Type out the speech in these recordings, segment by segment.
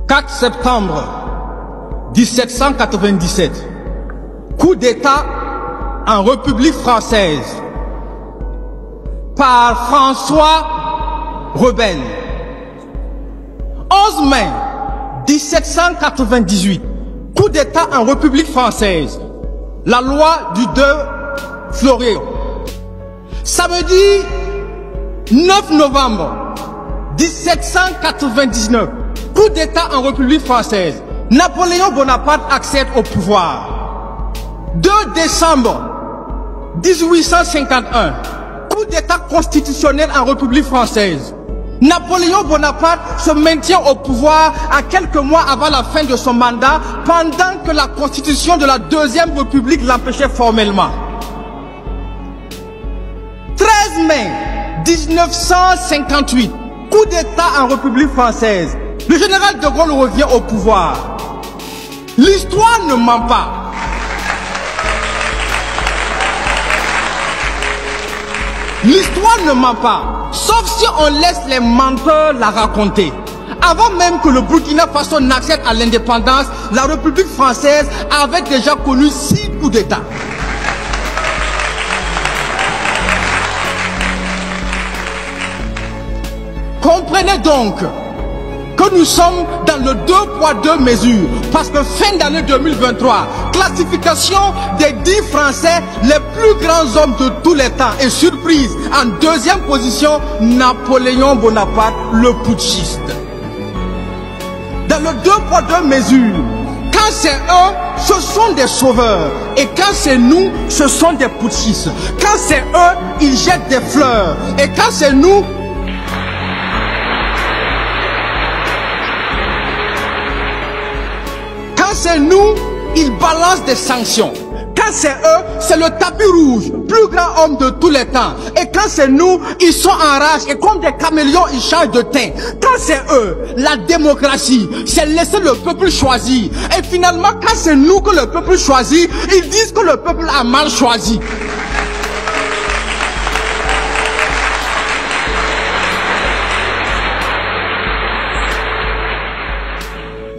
4 septembre 1797, coup d'État en République française par François Rebelle. 11 mai 1798, coup d'État en République française, la loi du 2 février. Samedi 9 novembre 1799, coup d'État en République française, Napoléon Bonaparte accède au pouvoir. 2 décembre 1851, coup d'État constitutionnel en République française. Napoléon Bonaparte se maintient au pouvoir à quelques mois avant la fin de son mandat, pendant que la constitution de la Deuxième République l'empêchait formellement. 13 mai 1958, coup d'État en République française. Le général de Gaulle revient au pouvoir. L'histoire ne ment pas. L'histoire ne ment pas, sauf si on laisse les menteurs la raconter. Avant même que le Burkina Faso n'accède à l'indépendance, la République française avait déjà connu 6 coups d'État. Comprenez donc que nous sommes dans le 2 poids 2 mesures, parce que fin d'année 2023, classification des 10 Français les plus grands hommes de tous les temps, et surprise, en 2e position, Napoléon Bonaparte, le putschiste. Dans le 2 poids 2 mesures, quand c'est eux, ce sont des sauveurs, et quand c'est nous, ce sont des putschistes. Quand c'est eux, ils jettent des fleurs, et quand c'est nous, c'est nous, ils balancent des sanctions. Quand c'est eux, c'est le tapis rouge, plus grand homme de tous les temps. Et quand c'est nous, ils sont en rage et comme des caméléons, ils changent de teint. Quand c'est eux, la démocratie, c'est laisser le peuple choisir. Et finalement, quand c'est nous que le peuple choisit, ils disent que le peuple a mal choisi.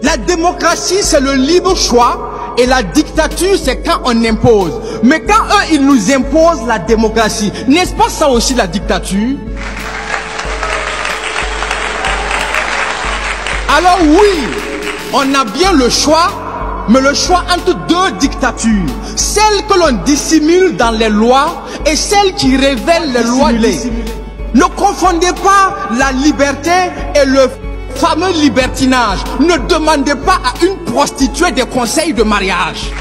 La démocratie, c'est le libre choix, et la dictature, c'est quand on impose. Mais quand eux, ils nous imposent la démocratie, n'est-ce pas ça aussi la dictature? Alors oui, on a bien le choix, mais le choix entre 2 dictatures. Celle que l'on dissimule dans les lois et celle qui révèle les lois. Ne confondez pas la liberté et le fameux libertinage. Ne demandez pas à une prostituée des conseils de mariage.